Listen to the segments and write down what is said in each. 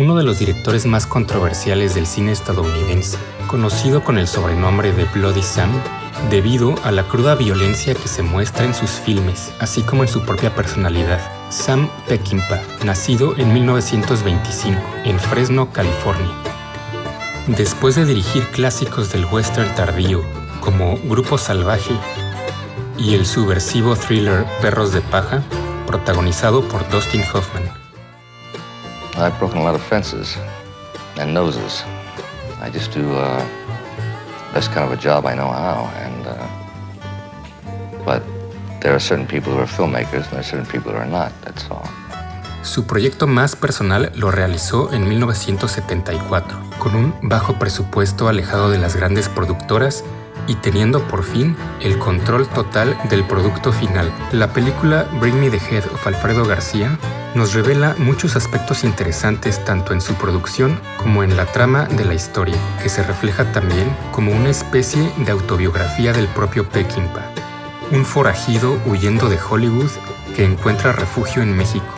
uno de los directores más controversiales del cine estadounidense, conocido con el sobrenombre de Bloody Sam, debido a la cruda violencia que se muestra en sus filmes, así como en su propia personalidad. Sam Peckinpah, nacido en 1925 en Fresno, California. Después de dirigir clásicos del western tardío, como Grupo Salvaje y el subversivo thriller Perros de Paja, protagonizado por Dustin Hoffman. I've broken a lot of fences and noses. I just do this kind of a job I know how, but there are certain people who are filmmakers and there are certain people who are not, that's all. Su proyecto más personal lo realizó en 1974, con un bajo presupuesto alejado de las grandes productoras y teniendo por fin el control total del producto final. La película Bring Me the Head of Alfredo García nos revela muchos aspectos interesantes tanto en su producción como en la trama de la historia, que se refleja también como una especie de autobiografía del propio Peckinpah, un forajido huyendo de Hollywood que encuentra refugio en México,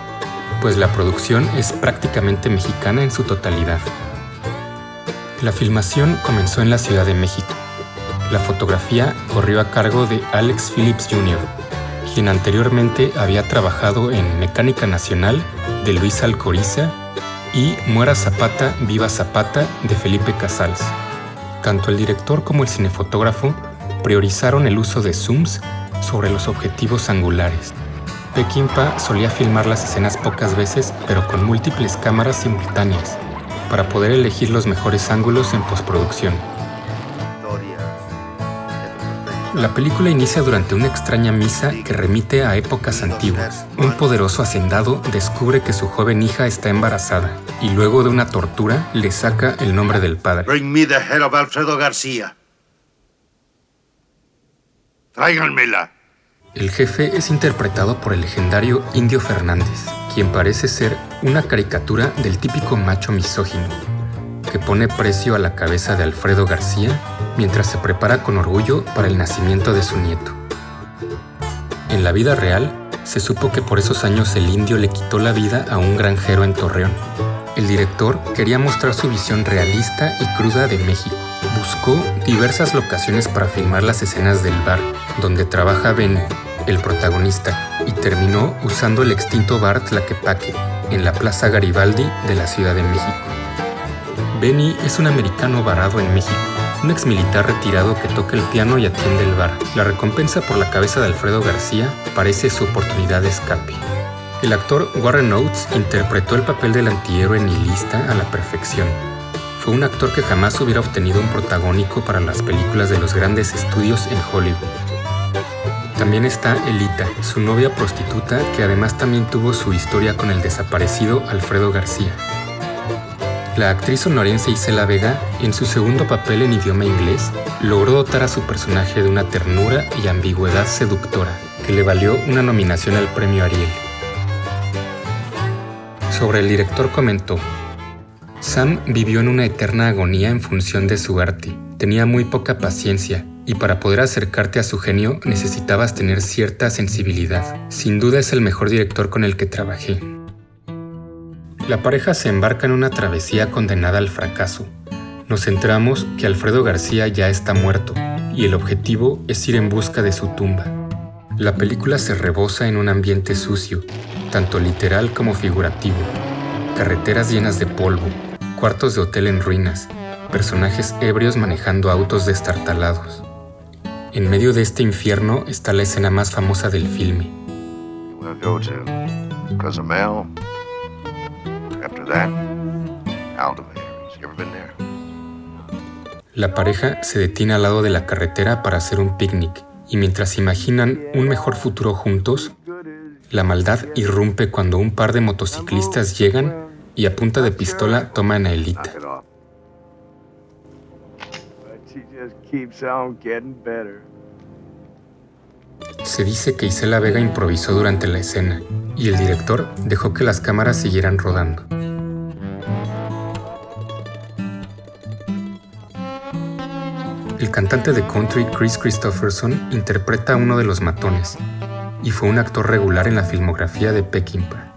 pues la producción es prácticamente mexicana en su totalidad. La filmación comenzó en la Ciudad de México. La fotografía corrió a cargo de Alex Phillips Jr., quien anteriormente había trabajado en Mecánica Nacional de Luis Alcoriza y Muera Zapata, Viva Zapata de Felipe Casals. Tanto el director como el cinefotógrafo priorizaron el uso de zooms sobre los objetivos angulares. Peckinpah solía filmar las escenas pocas veces, pero con múltiples cámaras simultáneas, para poder elegir los mejores ángulos en postproducción. La película inicia durante una extraña misa que remite a épocas antiguas. Un poderoso hacendado descubre que su joven hija está embarazada y luego de una tortura le saca el nombre del padre. Bring me the head of Alfredo García. Tráiganmela. El jefe es interpretado por el legendario Indio Fernández, quien parece ser una caricatura del típico macho misógino, que pone precio a la cabeza de Alfredo García mientras se prepara con orgullo para el nacimiento de su nieto. En la vida real, se supo que por esos años el indio le quitó la vida a un granjero en Torreón. El director quería mostrar su visión realista y cruda de México. Buscó diversas locaciones para filmar las escenas del bar, donde trabaja Benny, el protagonista, y terminó usando el extinto bar Tlaquepaque, en la Plaza Garibaldi de la Ciudad de México. Benny es un americano varado en México, un exmilitar retirado que toca el piano y atiende el bar. La recompensa por la cabeza de Alfredo García parece su oportunidad de escape. El actor Warren Oates interpretó el papel del antihéroe nihilista a la perfección. Fue un actor que jamás hubiera obtenido un protagónico para las películas de los grandes estudios en Hollywood. También está Elita, su novia prostituta, que además también tuvo su historia con el desaparecido Alfredo García. La actriz sonorense Isela Vega, en su segundo papel en idioma inglés, logró dotar a su personaje de una ternura y ambigüedad seductora, que le valió una nominación al premio Ariel. Sobre el director comentó: Sam vivió en una eterna agonía en función de su arte. Tenía muy poca paciencia y para poder acercarte a su genio necesitabas tener cierta sensibilidad. Sin duda es el mejor director con el que trabajé. La pareja se embarca en una travesía condenada al fracaso. Nos enteramos que Alfredo García ya está muerto y el objetivo es ir en busca de su tumba. La película se rebosa en un ambiente sucio, tanto literal como figurativo. Carreteras llenas de polvo, cuartos de hotel en ruinas, personajes ebrios manejando autos destartalados. En medio de este infierno está la escena más famosa del filme. La pareja se detiene al lado de la carretera para hacer un picnic y mientras imaginan un mejor futuro juntos, la maldad irrumpe cuando un par de motociclistas llegan y a punta de pistola toman a Elita. Se dice que Isela Vega improvisó durante la escena y el director dejó que las cámaras siguieran rodando. El cantante de country Chris Christopherson interpreta a uno de los matones y fue un actor regular en la filmografía de Peckinpah.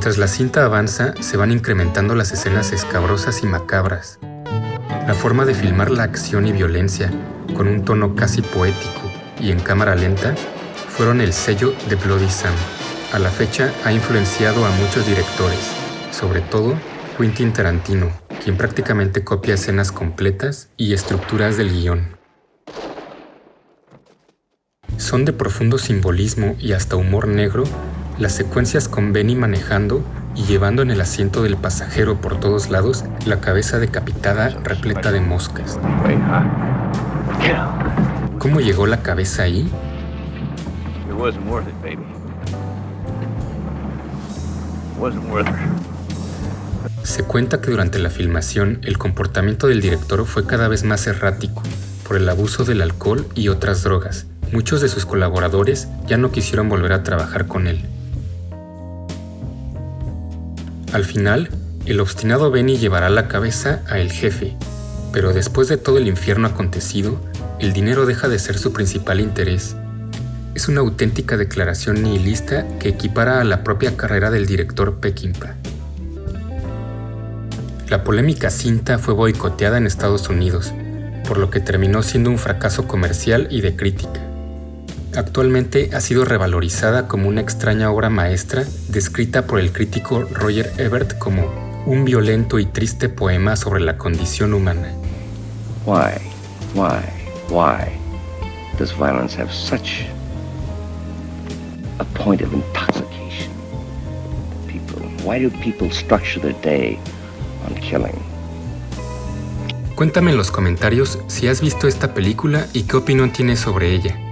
Mientras la cinta avanza, se van incrementando las escenas escabrosas y macabras. La forma de filmar la acción y violencia, con un tono casi poético y en cámara lenta, fueron el sello de Bloody Sam. A la fecha ha influenciado a muchos directores, sobre todo Quentin Tarantino, quien prácticamente copia escenas completas y estructuras del guión. Son de profundo simbolismo y hasta humor negro las secuencias con Benny manejando y llevando en el asiento del pasajero por todos lados la cabeza decapitada repleta de moscas. ¿Cómo llegó la cabeza ahí? Se cuenta que durante la filmación el comportamiento del director fue cada vez más errático por el abuso del alcohol y otras drogas. Muchos de sus colaboradores ya no quisieron volver a trabajar con él. Al final, el obstinado Benny llevará la cabeza a el jefe, pero después de todo el infierno acontecido, el dinero deja de ser su principal interés. Es una auténtica declaración nihilista que equipara a la propia carrera del director Peckinpah. La polémica cinta fue boicoteada en Estados Unidos, por lo que terminó siendo un fracaso comercial y de crítica. Actualmente ha sido revalorizada como una extraña obra maestra descrita por el crítico Roger Ebert como un violento y triste poema sobre la condición humana. Why does violence have such a point of intoxication? Why do people structure their day on killing? Cuéntame en los comentarios si has visto esta película y qué opinión tienes sobre ella.